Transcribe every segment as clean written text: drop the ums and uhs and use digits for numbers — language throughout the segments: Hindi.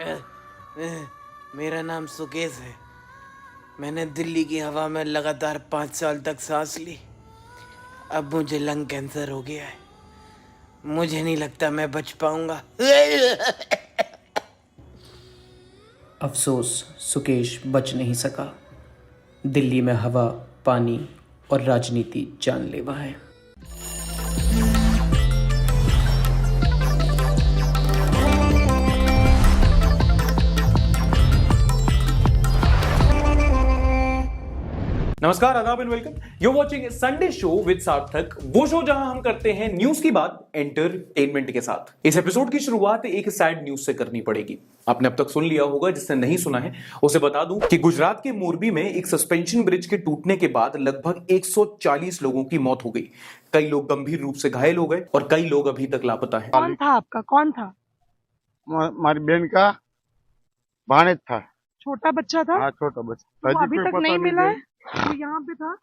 मेरा नाम सुकेश है। मैंने दिल्ली की हवा में लगातार 5 साल तक सांस ली। अब मुझे लंग कैंसर हो गया है। मुझे नहीं लगता मैं बच पाऊंगा। अफसोस, सुकेश बच नहीं सका। दिल्ली में हवा, पानी और राजनीति जानलेवा है। नमस्कार, आदाब and welcome. You watching Sunday show with सार्थक, वो शो जहां हम करते हैं न्यूज की बात एंटरटेनमेंट के साथ। इस एपिसोड की शुरुआत एक सैड न्यूज से करनी पड़ेगी। आपने अब तक सुन लिया होगा, जिसने नहीं सुना है उसे बता दूं कि गुजरात के मोरबी में एक सस्पेंशन ब्रिज के टूटने के बाद लगभग 140 लोगों की मौत हो गई। कई लोग गंभीर रूप से घायल हो गए और कई लोग अभी तक लापता हैं। कौन था आपका? कौन था? हमारी बहन का भाणेज था। छोटा बच्चा था? हाँ, छोटा बच्चा। तो अभी तक नहीं मिला है? तो यहाँ पे था।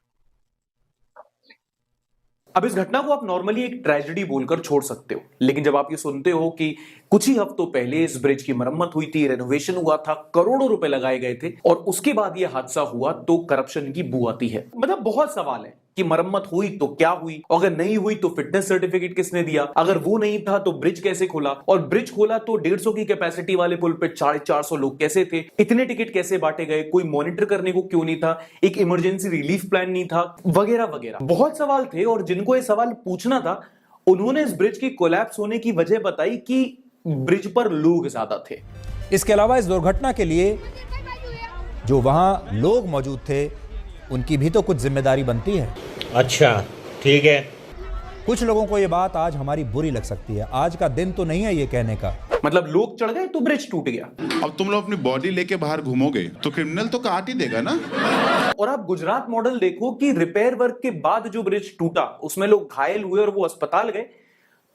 अब इस घटना को आप नॉर्मली एक ट्रेजेडी बोलकर छोड़ सकते हो, लेकिन जब आप ये सुनते हो कि कुछ ही हफ्तों पहले इस ब्रिज की मरम्मत हुई थी, रेनोवेशन हुआ था, करोड़ों रुपए लगाए गए थे और उसके बाद ये हादसा हुआ, तो करप्शन की बू आती है। मतलब बहुत सवाल है कि मरम्मत हुई तो क्या हुई, अगर नहीं हुई तो फिटनेस सर्टिफिकेट किसने दिया, अगर वो नहीं था तो ब्रिज कैसे खोला, और ब्रिज खोला तो 150 की कैपेसिटी वाले पुल पे 450 लोग कैसे थे, इतने टिकट कैसे बांटे गए, कोई मॉनिटर करने को क्यों नहीं था, एक इमरजेंसी रिलीफ प्लान नहीं था, वगैरह वगैरह बहुत सवाल थे। और जिनको ये सवाल पूछना था, उन्होंने इस ब्रिज की कोलैप्स होने की वजह बताई कि ब्रिज पर लोग ज्यादा थे। इसके अलावा इस दुर्घटना के लिए जो वहां लोग मौजूद थे, उनकी भी तो कुछ जिम्मेदारी बनती है। अच्छा, ठीक है। कुछ लोगों को यह बात आज हमारी बुरी लग सकती है। आज का दिन तो नहीं है ये कहने का। मतलब लोग चढ़ गए तो ब्रिज टूट गया। अब तुम लोग अपनी बॉडी लेके बाहर घूमोगे तो क्रिमिनल तो काट ही देगा ना। और आप गुजरात मॉडल देखो कि रिपेयर वर्क के बाद जो ब्रिज टूटा उसमें लोग घायल हुए और वो अस्पताल गए,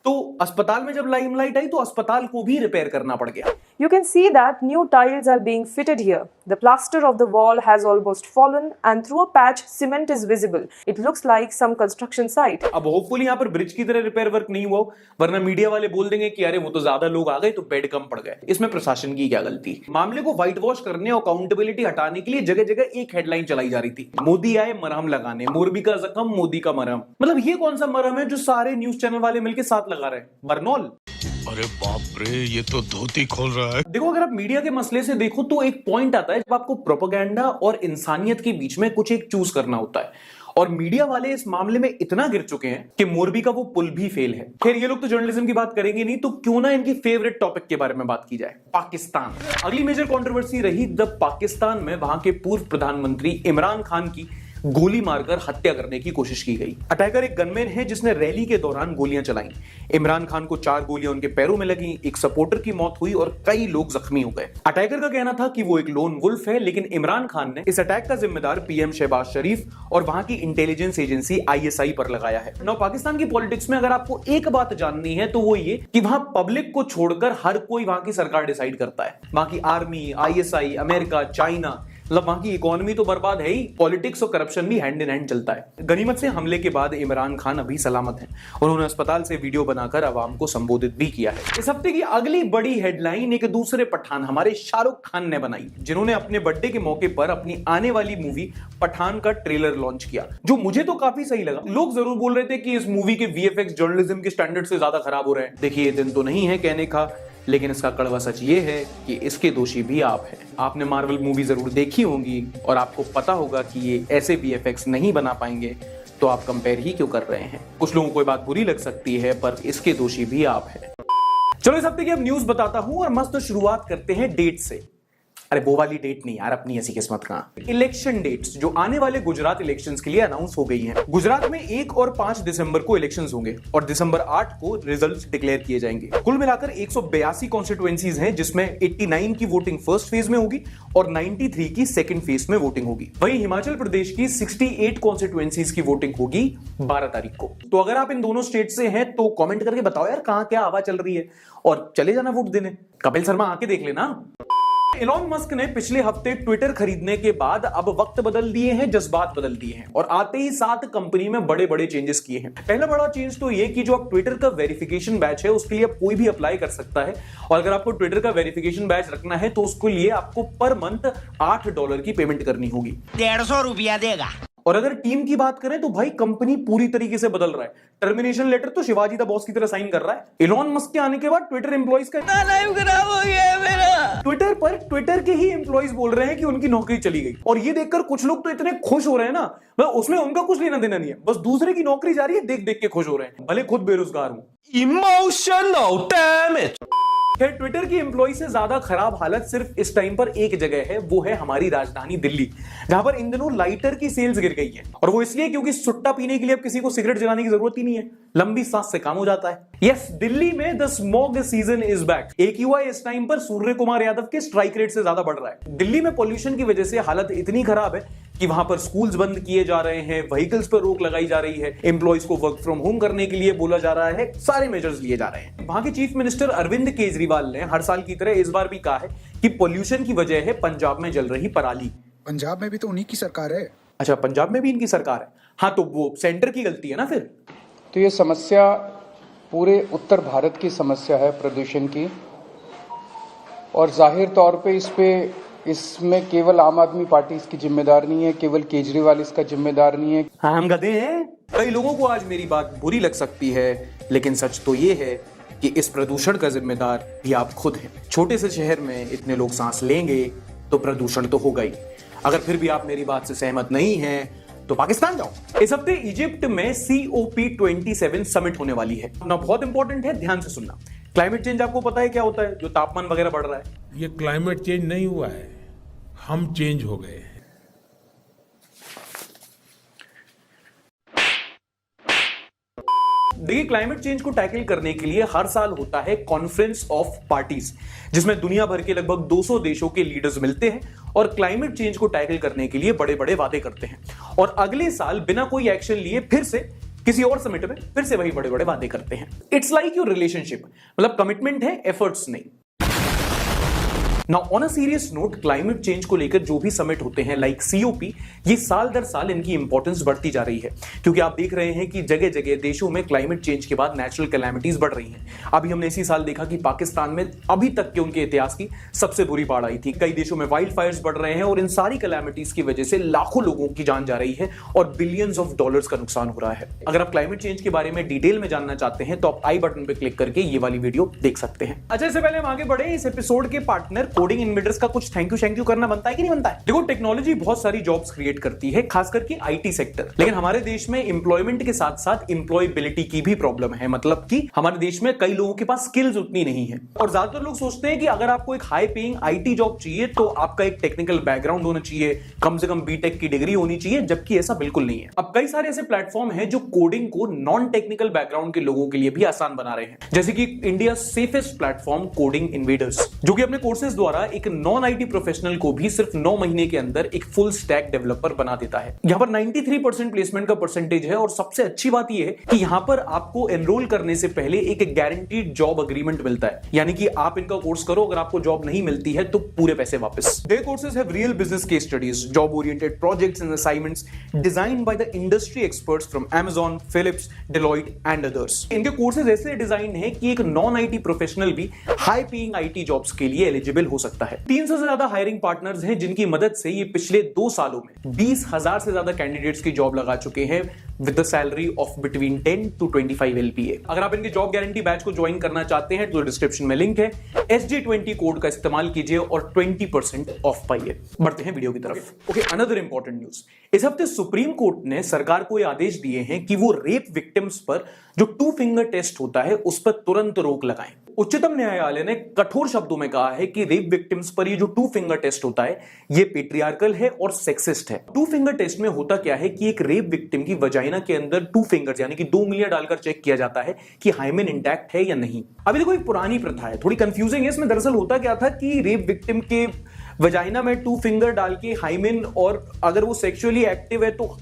तो अस्पताल में जब लाइमलाइट आई तो अस्पताल को भी रिपेयर करना पड़ गया। You can see that new tiles are being fitted here. The plaster of the wall has almost fallen and through a patch cement is visible. It looks like some construction site. अब होपफुली यहाँ पर ब्रिज की तरह रिपेयर वर्क नहीं हुआ, वरना मीडिया वाले बोल देंगे कि अरे वो तो ज्यादा लोग आ गए तो बेड कम पड़ गए। इसमें प्रशासन की क्या गलती? मामले को व्हाइट वॉश करने और अकाउंटेबिलिटी हटाने के लिए जगह जगह एक हेडलाइन चलाई जा रही थी, मोदी आए मरहम लगाने, मोरबी का जख्म मोदी का मरहम। मतलब ये कौन सा मरहम है जो सारे न्यूज चैनल वाले मिलकर साथ लगा रहे हैं? बर्नौल। अरे बाप रे, ये तो धोती खोल रहा है। देखो, अगर आप मीडिया के मसले से देखो तो एक पॉइंट आता है जब आपको प्रोपेगेंडा और इंसानियत के बीच में कुछ एक चूज करना होता है, और मीडिया वाले इस मामले में इतना गिर चुके हैं कि मोरबी का वो पुल भी फेल है। खैर, ये लोग तो जर्नलिज्म की बात करेंगे नहीं, तो क्यों ना इनकी फेवरेट टॉपिक के बारे में बात की जाए, पाकिस्तान। अगली मेजर कंट्रोवर्सी रही जब पाकिस्तान में वहां के पूर्व प्रधानमंत्री इमरान खान की गोली मारकर हत्या करने की कोशिश की गई। अटैकर एक गनमैन है जिसने रैली के दौरान गोलियां चलाई। इमरान खान को 4 गोलियां उनके पैरों में लगी, एक सपोर्टर की मौत हुई और कई लोग जख्मी हो गए। अटैकर का कहना था कि वो एक लोन वुल्फ है, लेकिन इमरान खान ने इस अटैक का जिम्मेदार पीएम शहबाज शरीफ और वहां की इंटेलिजेंस एजेंसी आईएसआई पर लगाया है। नौ पाकिस्तान की पॉलिटिक्स में अगर आपको एक बात जाननी है तो वो ये कि वहां पब्लिक को छोड़कर हर कोई वहां की सरकार डिसाइड करता है। वहां की आर्मी, आईएसआई, अमेरिका, चाइना, मतलब वहां की इकोनॉमी तो बर्बाद है ही, पॉलिटिक्स और करप्शन भी हैंड इन हैंड चलता है। गनीमत से हमले के बाद इमरान खान अभी सलामत हैं। उन्होंने अस्पताल से वीडियो बनाकर आवाम को संबोधित भी किया है। इस हफ्ते की अगली बड़ी हेडलाइन एक दूसरे पठान हमारे शाहरुख खान ने बनाई, जिन्होंने अपने बर्थडे के मौके पर अपनी आने वाली मूवी पठान का ट्रेलर लॉन्च किया, जो मुझे तो काफी सही लगा। लोग जरूर बोल रहे थे कि इस मूवी के वीएफएक्स जर्नलिज्म के स्टैंडर्ड से ज्यादा खराब हो रहे हैं। देखिए, ये दिन तो नहीं है कहने का, लेकिन इसका कड़वा सच ये है कि इसके दोषी भी आप हैं। आपने मार्वल मूवी जरूर देखी होंगी और आपको पता होगा कि ये ऐसे वीएफएक्स नहीं बना पाएंगे, तो आप कंपेयर ही क्यों कर रहे हैं? कुछ लोगों को ये बात बुरी लग सकती है, पर इसके दोषी भी आप हैं। चलो, इस हफ्ते की अब न्यूज बताता हूं और मस्त शुरुआत करते हैं डेट से। अरे वो वाली डेट नहीं यार, अपनी ऐसी किस्मत कहां। इलेक्शन डेट्स जो आने वाले गुजरात इलेक्शंस के लिए अनाउंस हो गई हैं। गुजरात में 1 और 5 दिसंबर को इलेक्शंस होंगे और दिसंबर 8 को रिजल्ट्स डिक्लेयर किए जाएंगे। कुल मिलाकर 182 कॉन्स्टिट्यूएंसीज हैं, जिसमें 89 की वोटिंग फर्स्ट फेज में होगी और 93 की सेकंड फेज में वोटिंग होगी। वहीं हिमाचल प्रदेश की 68 कॉन्स्टिट्यूएंसीज की वोटिंग होगी 12 तारीख को। तो अगर आप इन दोनों स्टेट से हैं तो कॉमेंट करके बताओ यार कहां क्या हवा चल रही है, और चले जाना वोट देने। कपिल शर्मा आके देख लेना। एलॉन मस्क ने पिछले हफ्ते ट्विटर खरीदने के बाद अब वक्त बदल दिए हैं, जज्बात बदल दिए हैं और आते ही साथ कंपनी में बड़े बड़े चेंजेस किए हैं। पहला बड़ा चेंज तो ये कि जो अब ट्विटर का वेरिफिकेशन बैच है उसके लिए अब कोई भी अप्लाई कर सकता है और अगर आपको ट्विटर का वेरिफिकेशन बैच रखना है तो उसके लिए आपको पर मंथ $8 की पेमेंट करनी होगी। 150 रुपया देगा। और अगर टीम की बात करें तो भाई कंपनी पूरी तरीके से बदल रहा है। टर्मिनेशन लेटर तो शिवाजी द बॉस की तरह साइन कर रहा है। एलॉन मस्क के आने के बाद ट्विटर एम्प्लॉइज का लाइफ खराब हो गया है मेरा। ट्विटर पर ट्विटर के ही एम्प्लॉइज बोल रहे हैं कि उनकी नौकरी चली गई और ये देखकर कुछ लोग तो इतने खुश हो रहे हैं ना, मतलब उसमें उनका कुछ लेना देना नहीं है, बस दूसरे की नौकरी जा रही है देख देख के खुश हो रहे हैं, भले खुद बेरोजगार हूं। Emotional damage. खैर ट्विटर की एम्प्लॉय से ज्यादा खराब हालत सिर्फ इस टाइम पर एक जगह है, वो है हमारी राजधानी दिल्ली, जहां पर इन दिनों लाइटर की सेल्स गिर गई है और वो इसलिए क्योंकि सुट्टा पीने के लिए अब किसी को सिगरेट जलाने की जरूरत ही नहीं है, लंबी सांस से काम हो जाता है। यस, दिल्ली में the smog season is back. एक युवा इस टाइम पर सूर्य कुमार यादव के स्ट्राइक रेट से ज्यादा बढ़ रहा है। दिल्ली में पॉल्यूशन की वजह से हालत इतनी खराब है कि वहां पर स्कूल्स बंद किए जा रहे हैं, व्हीकल्स पर रोक लगाई जा रही है, एम्प्लॉइज को वर्क फ्रॉम होम करने के लिए बोला जा रहा है, सारे मेजर्स लिए जा रहे हैं। वहां के चीफ मिनिस्टर अरविंद केजरीवाल ने हर साल की तरह इस बार भी कहा है कि पॉल्यूशन की वजह है पंजाब में जल रही पराली। पंजाब में भी तो उन्हीं की सरकार है। अच्छा, पंजाब में भी इनकी सरकार है। हाँ, तो वो सेंटर की गलती है ना फिर। तो ये समस्या पूरे उत्तर भारत की समस्या है प्रदूषण की, और जाहिर तौर पे इसमें केवल आम आदमी पार्टी इसकी जिम्मेदार नहीं है, केवल केजरीवाल इसका जिम्मेदार नहीं है। हाँ, हम गधे हैं। कई लोगों को आज मेरी बात बुरी लग सकती है, लेकिन सच तो ये है कि इस प्रदूषण का जिम्मेदार भी आप खुद हैं। छोटे से शहर में इतने लोग सांस लेंगे तो प्रदूषण तो होगा ही। अगर फिर भी आप मेरी बात से सहमत नहीं हैं तो पाकिस्तान जाओ। इस हफ्ते इजिप्ट में COP27 समिट होने वाली है। ना बहुत इंपॉर्टेंट है, ध्यान से सुनना। क्लाइमेट चेंज आपको पता है क्या होता है, जो तापमान वगैरह बढ़ रहा है। ये क्लाइमेट चेंज नहीं हुआ है, हम चेंज हो गए हैं। देखिए, क्लाइमेट चेंज को टैकल करने के लिए हर साल होता है कॉन्फ्रेंस ऑफ पार्टीज, जिसमें दुनिया भर के लगभग 200 देशों के लीडर्स मिलते हैं और क्लाइमेट चेंज को टैकल करने के लिए बड़े बड़े वादे करते हैं और अगले साल बिना कोई एक्शन लिए फिर से किसी और समिट में फिर से वही बड़े बड़े वादे करते हैं। इट्स लाइक योर रिलेशनशिप, मतलब कमिटमेंट है, एफर्ट्स नहीं। Now on a serious note, climate change को लेकर जो भी समिट होते हैं लाइक COP, ये साल दर साल इनकी इंपॉर्टेंस बढ़ती जा रही है, क्योंकि आप देख रहे हैं कि जगह जगह देशों में क्लाइमेट चेंज के बाद नेचुरल कैलामिटीज बढ़ रही हैं। अभी हमने इसी साल देखा कि पाकिस्तान में अभी तक के उनके इतिहास की सबसे बुरी बाढ़ आई थी। कई देशों में वाइल्ड फायर्स बढ़ रहे हैं और इन सारी कैलामिटीज की वजह से लाखों लोगों की जान जा रही है और बिलियंस ऑफ डॉलर्स का नुकसान हो रहा है। अगर आप क्लाइमेट चेंज के बारे में डिटेल में जानना चाहते हैं तो आप आई बटन पर क्लिक करके ये वाली वीडियो देख सकते हैं। अच्छा, इससे पहले हम आगे बढ़े, इस एपिसोड के पार्टनर कोडिंग इन्वेडर्स का कुछ थैंक यू करना बनता है कि नहीं बनता है। देखो, टेक्नोलॉजी बहुत सारी जॉब्स क्रिएट करती है, खास करके IT सेक्टर, लेकिन हमारे देश में एम्प्लॉयमेंट के साथ साथ एम्प्लॉयबिलिटी की भी प्रॉब्लम है। मतलब कि हमारे देश में कई लोगों के पास स्किल्स उतनी नहीं है और ज्यादातर लोग सोचते हैं कि अगर आपको एक हाई पेइंग IT जॉब चाहिए तो आपका एक टेक्निकल बैकग्राउंड होना चाहिए, कम से कम BTech की डिग्री होनी चाहिए, जबकि ऐसा बिल्कुल नहीं है। अब कई सारे ऐसे प्लेटफॉर्म हैं जो कोडिंग को नॉन टेक्निकल बैकग्राउंड के लोगों के लिए भी आसान बना रहे हैं, जैसे कि India safest platform coding invaders, जो कि अपने कोर्सेज द्वारा एक नॉन IT प्रोफेशनल को भी सिर्फ 9 महीने के अंदर एक फुल स्टैक डेवलपर बना देता है। यहां पर 93% प्लेसमेंट का परसेंटेज है और सबसे अच्छी बात यह है कि यहां पर आपको एनरोल करने से पहले एक गारंटीड जॉब अग्रीमेंट मिलता है, यानी कि आप इनका कोर्स करो, अगर आपको जॉब नहीं मिलती है तो पूरे पैसे वापस। Their courses have real business case studies, job-oriented projects and assignments designed by the industry experts from Amazon, Philips, Deloitte and others. इनके कोर्सेज ऐसे डिजाइन है कि एक नॉन IT प्रोफेशनल भी हाई पेइंग IT जॉब्स के लिए एलिजिबल हो सकता है। 300 से ज्यादा हायरिंग पार्टनर्स हैं जिनकी मदद से ये पिछले 2 सालों में 20,000 से ज्यादा कैंडिडेट्स की जॉब लगा चुके हैं with the salary of between 10 to 25 LPA। अगर आप इनके जॉब गारंटी बैच को ज्वाइन करना चाहते हैं तो डिस्क्रिप्शन में लिंक है, SJ20 कोड का इस्तेमाल कीजिए और 20% ऑफ पाइए। बढ़ते हैं वीडियो की तरफ। Okay, another important news. इस हफ्ते सुप्रीम कोर्ट ने सरकार को यह आदेश दिए हैं कि वो रेप विक्टिम्स पर जो 2 फिंगर टेस्ट होता है उस पर तुरंत रोक लगाएं। उच्चतम न्यायालय ने कठोर शब्दों में कहा है कि रेप विक्टिम्स पर ये जो 2 फिंगर टेस्ट होता है ये पेट्रियार्कल है और सेक्सिस्ट है। 2 फिंगर टेस्ट में होता क्या है कि एक रेप विक्टिम की वजाइना के अंदर 2 फिंगर्स यानी कि 2 उंगलियां डालकर चेक किया जाता है कि हाइमेन इंटैक्ट है या नहीं। अभी देखो, एक पुरानी प्रथा है, थोड़ी कंफ्यूजिंग है। इसमें दरअसल होता क्या था कि रेप विक्टिम के वजाइना में 2 फिंगर डाल के हाइमेन, और अगर वो सेक्सुअली एक्टिव है तो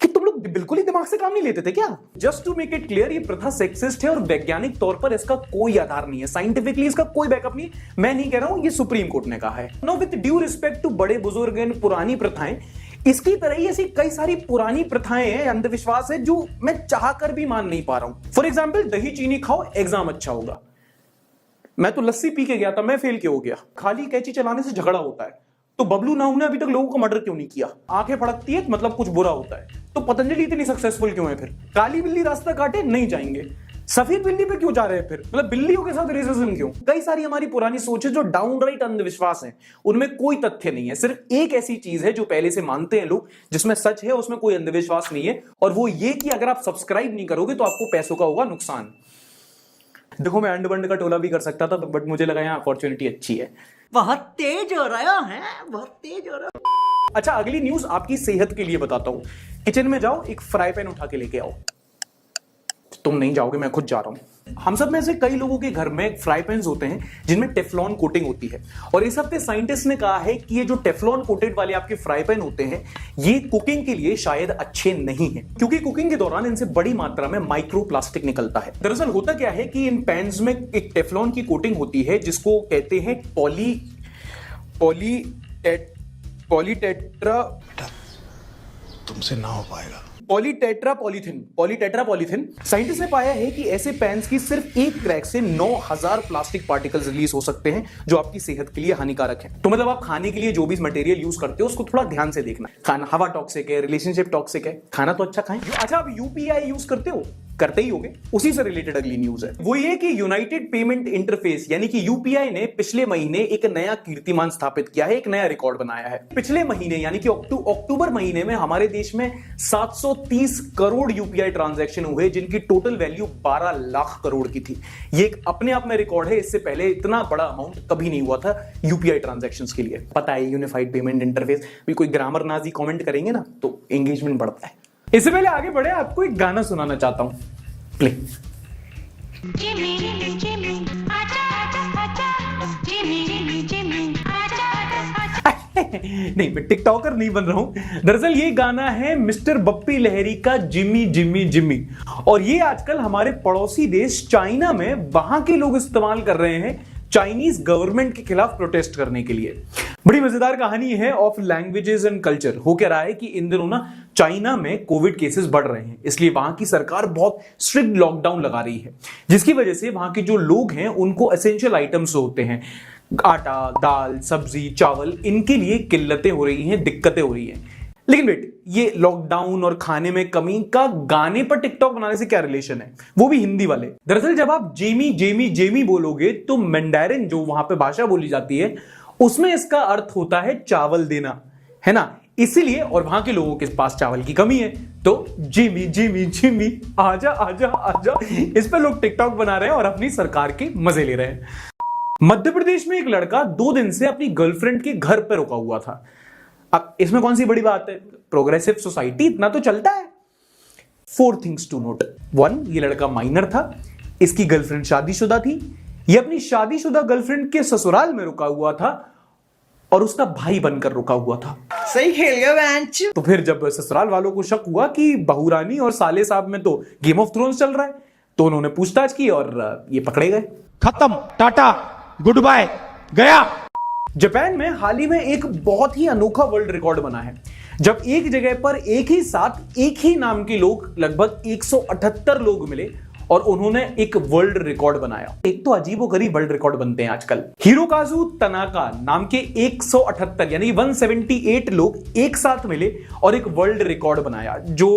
कि तुम लोग बिल्कुल ही दिमाग से काम नहीं लेते थे क्या? Just to make it clear, ये प्रथा सेक्सिस्ट है और वैज्ञानिक तौर पर इसका कोई आधार नहीं है, साइंटिफिकली इसका कोई बैकअप नहीं। मैं नहीं कह रहा हूं, ये सुप्रीम कोर्ट ने कहा है। No, with due respect to बड़े बुजुर्ग एंड पुरानी प्रथाएं, इसकी तरह ही ऐसी कई सारी पुरानी प्रथाएं हैं, अंधविश्वास है जो मैं चाहकर भी मान नहीं पा रहा हूं। फॉर एग्जाम्पल, दही चीनी खाओ एग्जाम अच्छा होगा। मैं तो लस्सी पी के गया था, मैं फेल क्यों हो गया? खाली कैंची चलाने से झगड़ा होता है, तो बबलू नाहू ने अभी तक लोगों को मर्डर क्यों नहीं किया? आंखें फड़कती है मतलब कुछ बुरा होता है, तो पतंजलि इतनी सक्सेसफुल क्यों है? फिर काली बिल्ली रास्ता काटे नहीं जाएंगे, सफेद बिल्ली पे क्यों जा रहे हैं? फिर मतलब बिल्लियों के साथ रेसिज्म क्यों? कई सारी हमारी पुरानी सोच है जो डाउनराइट अंधविश्वास है, उनमें कोई तथ्य नहीं है। सिर्फ एक ऐसी चीज है जो पहले से मानते हैं लोग, जिसमें सच है, उसमें कोई अंधविश्वास नहीं है, और वो ये कि अगर आप सब्सक्राइब नहीं करोगे तो आपको पैसों का होगा नुकसान। देखो, मैं अंड बंड का टोला भी कर सकता था, बट मुझे लगा यहाँ अपॉर्चुनिटी अच्छी है। बहुत तेज हो रहा है, बहुत तेज हो रहा है। अच्छा, अगली न्यूज आपकी सेहत के लिए बताता हूं। किचन में जाओ, एक फ्राई पैन उठा के लेके आओ। तुम नहीं जाओगे, मैं खुद जा रहा हूं। हम सब में से कई लोगों के घर में फ्राई पैन्स होते हैं जिनमें टेफ्लॉन कोटिंग होती है, और इस हफ्ते साइंटिस्ट ने कहा है कि ये जो टेफ्लॉन कोटेड वाले आपके फ्राई पैन होते हैं, ये कुकिंग के लिए शायद अच्छे नहीं हैं, क्योंकि कुकिंग के दौरान इनसे बड़ी मात्रा में माइक्रोप्लास्टिक निकलता है। दरअसल होता क्या है कि इन पैन्स में एक टेफ्लॉन की कोटिंग होती है जिसको कहते हैं पॉलीटेट्रा। तुमसे ना हो पाएगा। Polytetra polythene. साइंटिस्ट ने पाया है कि ऐसे पैन्स की सिर्फ एक क्रैक से 9000 प्लास्टिक पार्टिकल्स रिलीज हो सकते हैं, जो आपकी सेहत के लिए हानिकारक है। तो मतलब आप खाने के लिए जो भी मटेरियल यूज करते हो उसको थोड़ा ध्यान से देखना। खाना हवा टॉक्सिक है, रिलेशनशिप टॉक्सिक है, खाना तो अच्छा खाएं। अच्छा, आप यूपीआई यूज करते हो? करते ही होगे। उसी से रिलेटेड अगली न्यूज है, वो ये कि यूनाइटेड पेमेंट इंटरफेस यानी कि यूपीआई ने पिछले महीने एक नया कीर्तिमान स्थापित किया है, एक नया रिकॉर्ड बनाया है। पिछले महीने यानी कि अक्टूबर महीने में हमारे देश में 730 करोड़ यूपीआई ट्रांजैक्शन हुए, जिनकी टोटल वैल्यू 12 लाख करोड़ की थी। ये एक अपने आप में रिकॉर्ड है, इससे पहले इतना बड़ा अमाउंट कभी नहीं हुआ था यूपीआई ट्रांजैक्शंस के लिए। पता है, यूनिफाइड पेमेंट इंटरफेस, भी कोई ग्रामर नाजी कमेंट करेंगे ना तो एंगेजमेंट बढ़ता है। इससे पहले आगे बढ़े, आपको एक गाना सुनाना चाहता हूं, प्ले। नहीं, मैं टिकटॉकर नहीं बन रहा हूं। दरअसल ये गाना है मिस्टर बप्पी लहरी का जिमी जिमी जिमी, और ये आजकल हमारे पड़ोसी देश चाइना में वहां के लोग इस्तेमाल कर रहे हैं चाइनीज गवर्नमेंट के खिलाफ प्रोटेस्ट करने के लिए। बड़ी मजेदार कहानी है ऑफ लैंग्वेजेस एंड कल्चर। हो क्या रहा है कि इन दिनों ना चाइना में कोविड केसेस बढ़ रहे हैं, इसलिए वहां की सरकार बहुत स्ट्रिक्ट लॉकडाउन लगा रही है, जिसकी वजह से वहां के जो लोग हैं उनको एसेंशियल आइटम्स होते हैं, आटा, दाल, सब्जी, चावल, इनके लिए किल्लतें हो रही हैं, दिक्कतें हो रही हैं। लेकिन बेटे, ये लॉकडाउन और खाने में कमी का गाने पर टिकटॉक बनाने से क्या रिलेशन है, वो भी हिंदी वाले। दरअसल जब आप जेमी जेमी जेमी बोलोगे तो मैंडारिन जो वहां पे भाषा बोली जाती है उसमें इसका अर्थ होता है चावल देना, है ना। इसीलिए, और वहां के लोगों के पास चावल की कमी है, तो जिमी जिमी जिमी आजा आजा आजा, इस पर लोग टिकटॉक बना रहे हैं और अपनी सरकार के मजे ले रहे हैं। मध्य प्रदेश में एक लड़का 2 दिन से अपनी गर्लफ्रेंड के घर पर रुका हुआ था। अब इसमें कौन सी बड़ी बात है, प्रोग्रेसिव सोसाइटी, इतना तो चलता है। 4 थिंग्स टू नोट। 1, ये लड़का माइनर था, इसकी गर्लफ्रेंड शादीशुदा थी, ये अपनी शादीशुदा गर्लफ्रेंड के ससुराल में रुका हुआ था और उसका भाई बनकर रुका हुआ था। सही खेल गया बेंच। तो फिर जब ससुराल वालों को शक हुआ कि बहुरानी और साले साहब में तो गेम ऑफ थ्रोन्स चल रहा है, तो उन्होंने पूछताछ की और ये पकड़े गए। खत्म, टाटा, गुड बाय, गया। जापान में हाल ही में एक बहुत ही अनोखा वर्ल्ड रिकॉर्ड बना है, जब एक जगह पर एक ही साथ एक ही नाम के लोग, लगभग 178 लोग मिले और उन्होंने एक वर्ल्ड रिकॉर्ड बनाया। एक तो अजीबोगरीब वर्ल्ड रिकॉर्ड बनते हैं आजकल। हिरोकाजु तनाका नाम के 178 यानी 178 लोग एक साथ मिले और एक वर्ल्ड रिकॉर्ड बनाया, जो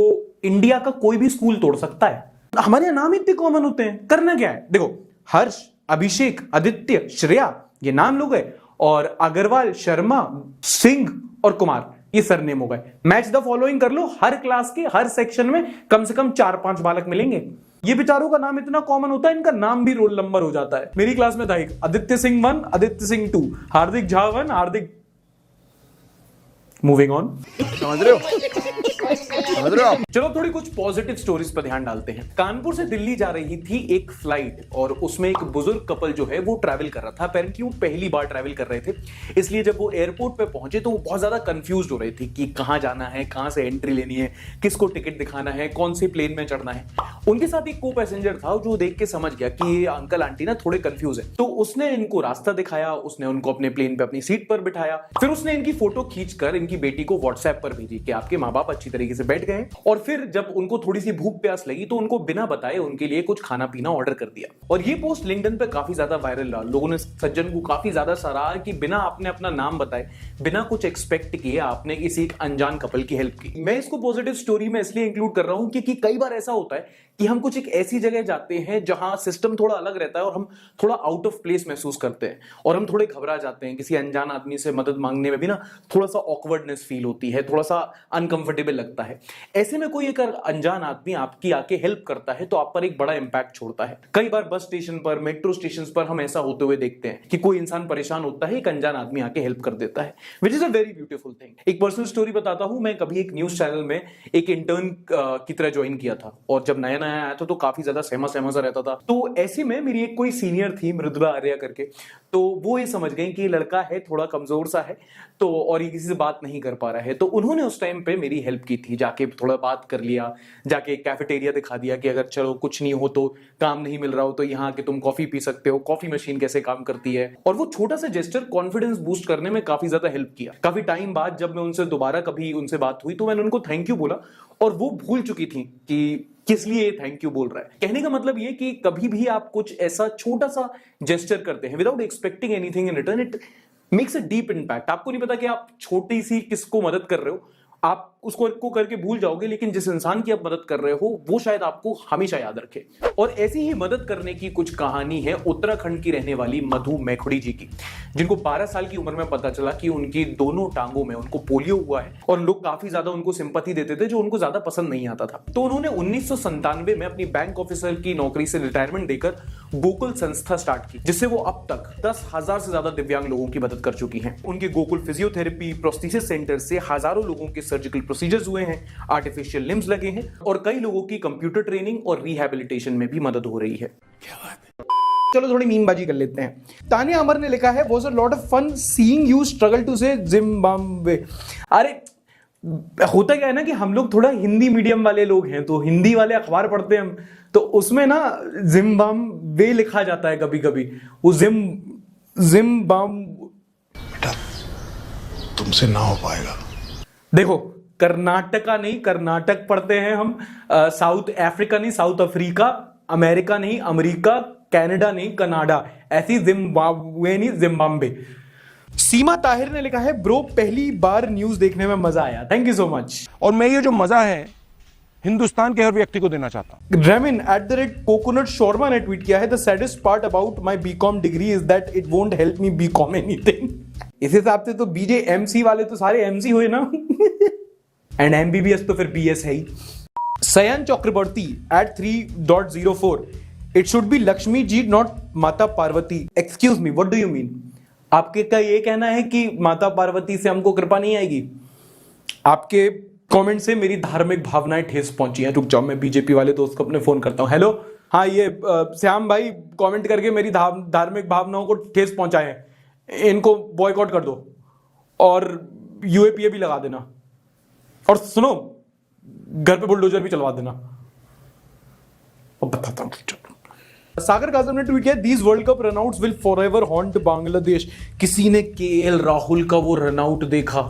इंडिया का कोई भी स्कूल तोड़ सकता है। हमारे यहाँ नाम इतने कॉमन होते हैं, करना क्या है? देखो, हर्ष, अभिषेक, आदित्य, श्रेया, ये नाम लोग हैं, और अग्रवाल, शर्मा, सिंह और कुमार, ये सरनेम हो गए। मैच द फॉलोइंग कर लो, हर क्लास के हर सेक्शन में कम से कम 4-5 बालक मिलेंगे। ये बेचारों का नाम इतना कॉमन होता है, इनका नाम भी रोल नंबर हो जाता है। मेरी क्लास में था एक आदित्य सिंह 1, आदित्य सिंह 2, हार्दिक झा 1, हार्दिक। मूविंग ऑन, समझ रहे हो? चलो थोड़ी कुछ पॉजिटिव स्टोरीज पर ध्यान डालते हैं। कानपुर से दिल्ली जा रही थी एक फ्लाइट और उसमें एक बुजुर्ग कपल जो है वो ट्रैवल कर रहा था। अपेरेंटली वो पहली बार ट्रैवल कर रहे थे, इसलिए जब वो एयरपोर्ट पे पहुंचे तो वो बहुत ज्यादा कंफ्यूज हो रहे थे कि कहां जाना है, कहां से एंट्री लेनी है, किसको टिकट दिखाना है, कौन से प्लेन में चढ़ना है। उनके साथ एक को पैसेंजर था जो देख के समझ गया कि ये अंकल आंटी ना थोड़े कंफ्यूज है, तो उसने इनको रास्ता दिखाया, उसने उनको अपने प्लेन पे अपनी सीट पर बिठाया, फिर उसने इनकी फोटो खींचकर इनकी बेटी को व्हाट्सएप पर भेजी कि आपके माँ बाप अच्छी तरीके से बैठ गए। और फिर जब उनको थोड़ी सी भूख प्यास लगी तो उनको बिना बताए उनके लिए कुछ खाना पीना ऑर्डर कर दिया। और ये पोस्ट लिंक्डइन पे काफी ज्यादा वायरल रहा। लोगों ने सज्जन को काफी ज्यादा सराहा कि बिना आपने अपना नाम बताए, बिना कुछ एक्सपेक्ट किए आपने किसी एक अनजान कपल की हेल्प की। मैं इसको पॉजिटिव स्टोरी में इसलिए इंक्लूड कर रहा हूं क्योंकि कई बार ऐसा होता है कि हम कुछ एक ऐसी जगह जाते हैं जहां सिस्टम थोड़ा अलग रहता है और हम थोड़ा आउट ऑफ प्लेस महसूस करते हैं और हम थोड़े घबरा जाते हैं। किसी अनजान आदमी से मदद मांगने में भी ना थोड़ा सा ऑकवर्डनेस फील होती है, थोड़ा सा अनकंफर्टेबल लगता है। ऐसे में कोई एक अनजान आदमी आपकी आके हेल्प करता है तो आप पर एक बड़ा इंपैक्ट छोड़ता है। कई बार बस स्टेशन पर, मेट्रो स्टेशन पर हम ऐसा होते हुए देखते हैं कि कोई इंसान परेशान होता है, एक अनजान आदमी आके हेल्प कर देता है, which is a very beautiful thing. एक पर्सनल स्टोरी बताता हूं। मैं कभी एक न्यूज चैनल में एक इंटर्न की तरह ज्वाइन किया था और जब नया नया आया था तो काफी ज्यादा सहमा सा रहता था। तो ऐसे में मेरी एक कोई सीनियर थी, मृदुला आर्या करके, तो वो ये समझ गई कि ये लड़का है थोड़ा कमजोर सा है तो और ये किसी से बात नहीं कर पा रहा है, तो उन्होंने उस टाइम पे मेरी हेल्प की थी। जाके थोड़ा बात कर लिया, जाके कैफेटेरिया दिखा दिया कि अगर चलो कुछ नहीं हो तो, काम नहीं मिल रहा हो तो यहाँ के तुम कॉफी पी सकते हो, कॉफी मशीन कैसे काम करती है। और वो छोटा सा जेस्चर कॉन्फिडेंस बूस्ट करने में काफी ज्यादा हेल्प किया। काफी टाइम बाद जब मैं उनसे दोबारा कभी उनसे बात हुई तो मैंने उनको थैंक यू बोला और वो भूल चुकी थी कि किस लिए थैंक यू बोल रहा है। कहने का मतलब ये कि कभी भी आप कुछ ऐसा छोटा सा जेस्चर करते हैं without expecting anything in return, it makes a deep impact. आपको नहीं पता कि आप छोटी सी किसको मदद कर रहे हो, आप उसको करके भूल जाओगे, लेकिन जिस इंसान की आप मदद कर रहे हो वो शायद आपको हमेशा याद रखे। और ऐसी ही मदद करने की कुछ कहानी है उत्तराखंड की रहने वाली मधु मैखुड़ी जी की, जिनको 12 साल की उम्र में पता चला कि उनकी दोनों टांगों में उनको पोलियो हुआ है और लोग काफी ज्यादा उनको सिंपैथी देते थे जो उनको ज्यादा पसंद नहीं आता था। तो उन्होंने 1997 में अपनी बैंक ऑफिसर की नौकरी से रिटायरमेंट देकर गोकुल संस्था स्टार्ट की, जिससे वो अब तक 10,000 से ज्यादा दिव्यांग लोगों की मदद कर चुकी हैं। उनके गोकुल फिजियोथेरेपी प्रोस्थेसिस सेंटर से हजारों लोगों के सर्जिकल प्रोसीजर्स हुए हैं, आर्टिफिशियल लिम्स लगे हैं और कई लोगों की कंप्यूटर ट्रेनिंग और रिहैबिलिटेशन में भी मदद हो रही है। चलो थोड़ी मीमबाजी कर लेते हैं। तानिया अमर ने लिखा है, was a lot of fun seeing you struggle to say Zimbabwe. अरे होता क्या है ना कि हम लोग थोड़ा हिंदी मीडियम वाले लोग हैं, तो हिंदी वाले अखबार पढ़ते हैं हम, तो उसमें ना जिम्बाब्वे लिखा जाता है कभी कभी, वो जिम्बाब्वे। बेटा तुमसे ना हो पाएगा। देखो कर्नाटका नहीं कर्नाटक पढ़ते हैं हम, साउथ अफ्रीका नहीं साउथ अफ्रीका, अमेरिका नहीं अमेरिका, कनाडा नहीं कनाडा, ऐसी जिम्बाब्वे नहीं जिम्बाब्वे। सीमा ताहिर ने लिखा है, ब्रो पहली बार न्यूज देखने में मजा आया, थैंक यू सो मच। और मैं ये जो मजा है हिंदुस्तान के हर व्यक्ति को देना चाहता हूं। रेमिन @कोकोनट शोरमा ने ट्वीट किया है, the saddest part about my BCom degree is that it won't help me become anything. इस हिसाब से तो बीजे एमसी वाले तो सारे एमसी हुए ना एंड एमबीबीएस तो फिर बीएस है ही। Sayan Chakraborty @3.04, it should be Lakshmi ji not माता Parvati. Excuse me, what do you mean? आपके का ये कहना है कि माता पार्वती से हमको कृपा नहीं आएगी? आपके कमेंट से मेरी धार्मिक भावनाएं ठेस पहुंची हैं। रुक जाओ, मैं बीजेपी वाले दोस्त को अपने फोन करता हूं। हेलो, हाँ ये श्याम भाई कमेंट करके मेरी धार्मिक भावनाओं को ठेस पहुंचाए हैं, इनको बॉयकॉट कर दो और यूएपीए भी लगा देना, और सुनो घर पे बुलडोजर भी चलवा देना। अब बताता हूं। सागर काजम ने ट्वीट किया, these world cup run-outs will forever haunt Bangladesh. किसी ने केएल राहुल का वो रनआउट देखा?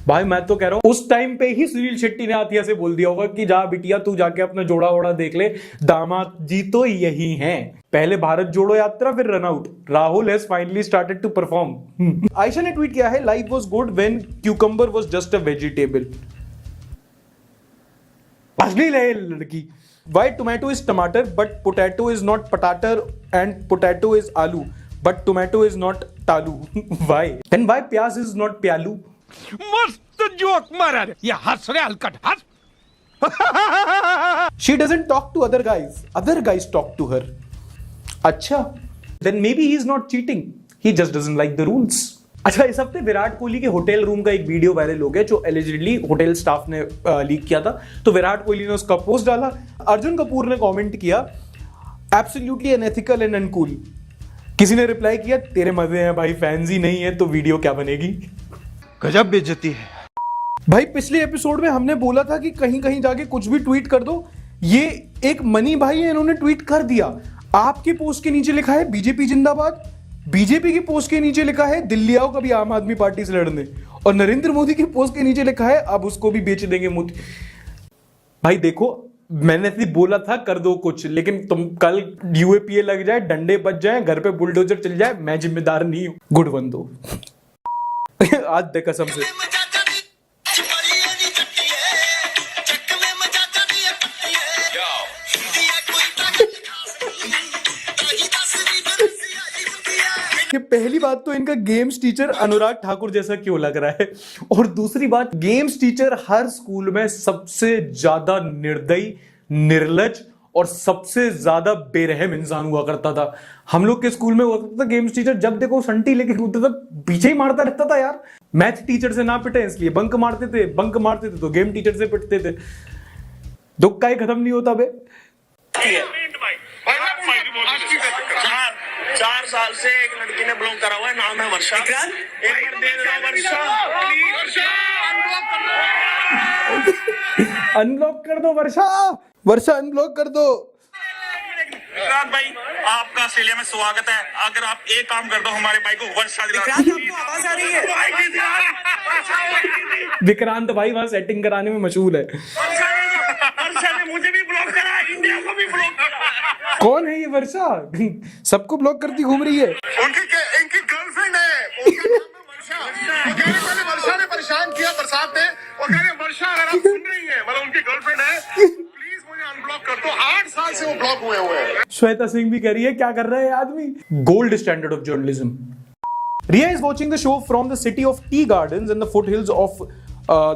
भाई मैं तो कह रहा हूं उस टाइम पे ही सुनील शेट्टी ने आतिया से बोल दिया होगा कि जा बिटिया तू जाके अपना जोड़ा वोड़ा देख ले, दामाद जी तो यही हैं। पहले भारत जोड़ो यात्रा फिर run out. Rahul has finally started to perform. Ayesha ने ट्वीट किया है, life was good when cucumber was just a vegetable. अश्लील है लड़की। Why tomato is tomato but potato is not potato and potato is aloo but tomato is not talu? Why? Then why प्याज is not प्यालू? मस्त जोक मारा रे, ये हंस रे हलकट हंस। She doesn't talk to other guys. Other guys talk to her. अच्छा, then maybe he is not cheating. He just doesn't like the rules. अच्छा, इस हफ्ते विराट कोहली के होटल रूम का एक वीडियो वायरल हो गया जो एलिजिडली होटल स्टाफ ने लीक किया था। तो विराट कोहली ने उसका पोस्ट डाला। अर्जुन कपूर ने कमेंट किया एब्सोल्युटली अनएथिकल एंड अनकूल। किसी ने रिप्लाई किया तेरे मजे हैं भाई, फैंस ही नहीं है तो वीडियो क्या बनेगी। गजब बेइज्जती है भाई। पिछले एपिसोड में हमने बोला था कि कहीं कहीं जाके कुछ भी ट्वीट कर दो। ये एक मनी भाई है, इन्होंने ट्वीट कर दिया। आपके पोस्ट के नीचे लिखा है बीजेपी जिंदाबाद, बीजेपी की पोस्ट के नीचे लिखा है दिल्ली आओ कभी आम आदमी पार्टी से लड़ने, और नरेंद्र मोदी की पोस्ट के नीचे लिखा है अब उसको भी बेच देंगे मोदी। भाई देखो, मैंने सिर्फ बोला था कर दो कुछ, लेकिन तुम कल यूएपीए लग जाए, डंडे बच जाए, घर पे बुलडोजर चल जाए, मैं जिम्मेदार नहीं हूं। गुड वन दो आज दे कसम से। कि पहली बात तो इनका गेम्स टीचर अनुराग ठाकुर जैसा क्यों लग रहा है, और दूसरी बात गेम्स टीचर हर स्कूल में सबसे ज्यादा निर्दयी, निर्लज और सबसे ज्यादा बेरहम इंसान हुआ करता था। हम लोग के स्कूल में हुआ करता था गेम्स टीचर, जब देखो संटी लेके घूमता था, पीछे ही मारता रहता था यार। मैथ टीचर से ना पिटे इसलिए बंक मारते थे तो गेम टीचर से पिटते थे। दुख का ही खत्म नहीं होता बे। 4 साल से एक लड़की ने ब्लॉक करा हुआ है, नाम है वर्षा। अनब्लॉक कर दो वर्षा, वर्षा अनब्लॉक कर दो। विक्रांत भाई आपका ऑस्ट्रेलिया में स्वागत है। अगर आप एक काम कर दो हमारे भाई को वर्षा दिला। आवाज आ रही है? विक्रांत भाई वहां सेटिंग कराने में मशहूर है। वर्षा ने मुझे भी ब्लॉक करा, इंडिया को भी ब्लॉक करा। कौन है ये वर्षा? सबको ब्लॉक करती घूम रही है। इनकी गर्लफ्रेंड है, उनका नाम है वर्षा। वो कह रहे पहले वर्षा ने परेशान किया बरसात में, वो कह रहे वर्षा अगर आप सुन रही है, मतलब उनकी गर्लफ्रेंड है, प्लीज मुझे अनब्लॉक कर दो। 8 साल से वो ब्लॉक हुए हैं। श्वेता सिंह भी कह रही है क्या कर रहा है आदमी। Gold standard of journalism. Riya is watching the show from the city of tea gardens and the foothills of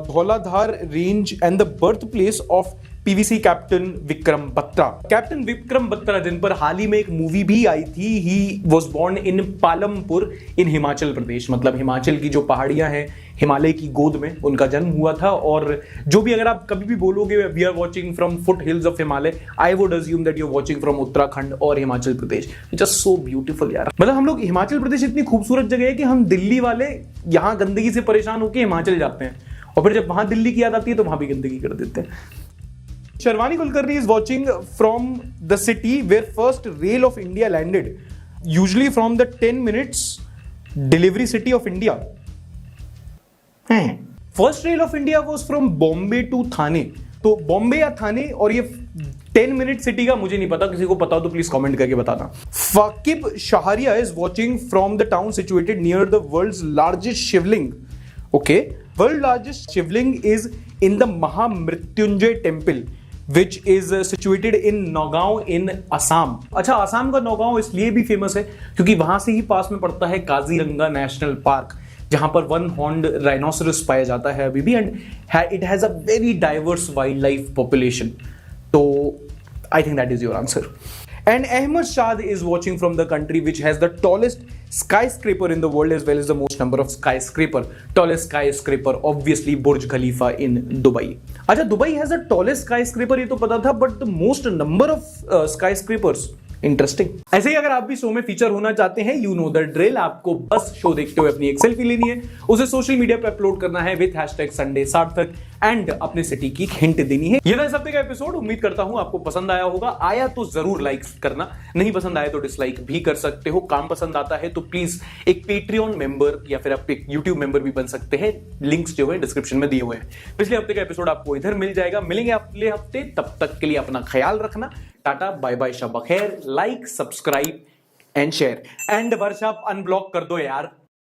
Dhauladhar range and the birthplace of PVC captain Vikram Batra. Captain Vikram Batra जिन पर हाल ही में एक मूवी भी आई थी, he was born in Palampur in Himachal Pradesh, मतलब हिमाचल की जो पहाड़ियां हैं, हिमालय की गोद में उनका जन्म हुआ था। और जो भी अगर आप कभी भी बोलोगे we are watching from foot hills of Himalaya, I would assume that you are watching from Uttarakhand और Himachal Pradesh. Just so beautiful यार। मतलब हम लोग हिमाचल प्रदेश इतनी खूबसूरत जगह है कि हम दिल्ली वाले यहाँ गंदगी से परेशान होकर हिमाचल जाते हैं, और फिर जब वहां दिल्ली की याद आती है तो वहां भी गंदगी कर देते हैं। Sharwani Kulkarni is watching from the city where first rail of India landed, usually from the 10 minutes delivery city of India. First rail of India was from Bombay to Thane. तो बॉम्बे या थाने, और ये 10 मिनट सिटी का मुझे नहीं पता, किसी को पता हो तो प्लीज कमेंट करके बताना। फाकिब शहरिया is watching from the town situated near the world's largest Shivling. Okay, world largest Shivling is in the Mahamrityunjay temple which is situated in Nagaon in Assam। अच्छा, असम का नौगांव इसलिए भी फेमस है क्योंकि वहां से ही पास में पड़ता है काजीरंगा नेशनल पार्क, जहां पर 1 हॉर्न्ड राइनोसरस पाया जाता है अभी भी, and it has a very diverse wildlife population. तो I think that is your answer. And Ahmed Shad is watching from the country which has the tallest skyscraper in the world as well as the most number of skyscraper. Tallest skyscraper obviously Burj Khalifa in Dubai. अच्छा, Dubai has the tallest skyscraper ये तो पता था, but the most number of skyscrapers interesting. ऐसे ही अगर आप भी शो में फीचर होना चाहते हैं, यू नो द ड्रिल, आपको बस शो देखते हुए अपनी एक सेल्फी लेनी है, उसे सोशल मीडिया पे अपलोड करना है विद #Sunday सार्थक एंड अपने सिटी की हिंट देनी है। ये था इस हफ्ते का एपिसोड। उम्मीद करता हूं आपको पसंद आया होगा। आया तो जरूर लाइक करना, नहीं पसंद आया तो डिसलाइक भी कर सकते हो। काम पसंद आता है तो प्लीज एक पेट्रियन मेंबर या फिर आप एक यूट्यूब मेंबर भी बन सकते हैं। लिंक्स जो है डिस्क्रिप्शन में दिए हुए हैं। पिछले हफ्ते का एपिसोड आपको इधर मिल जाएगा। मिलेंगे अगले हफ्ते, तब तक के लिए अपना ख्याल रखना। टाटा बाय बाय, शब बखैर। Like, subscribe and share. And Varsha unblock कर दो यार।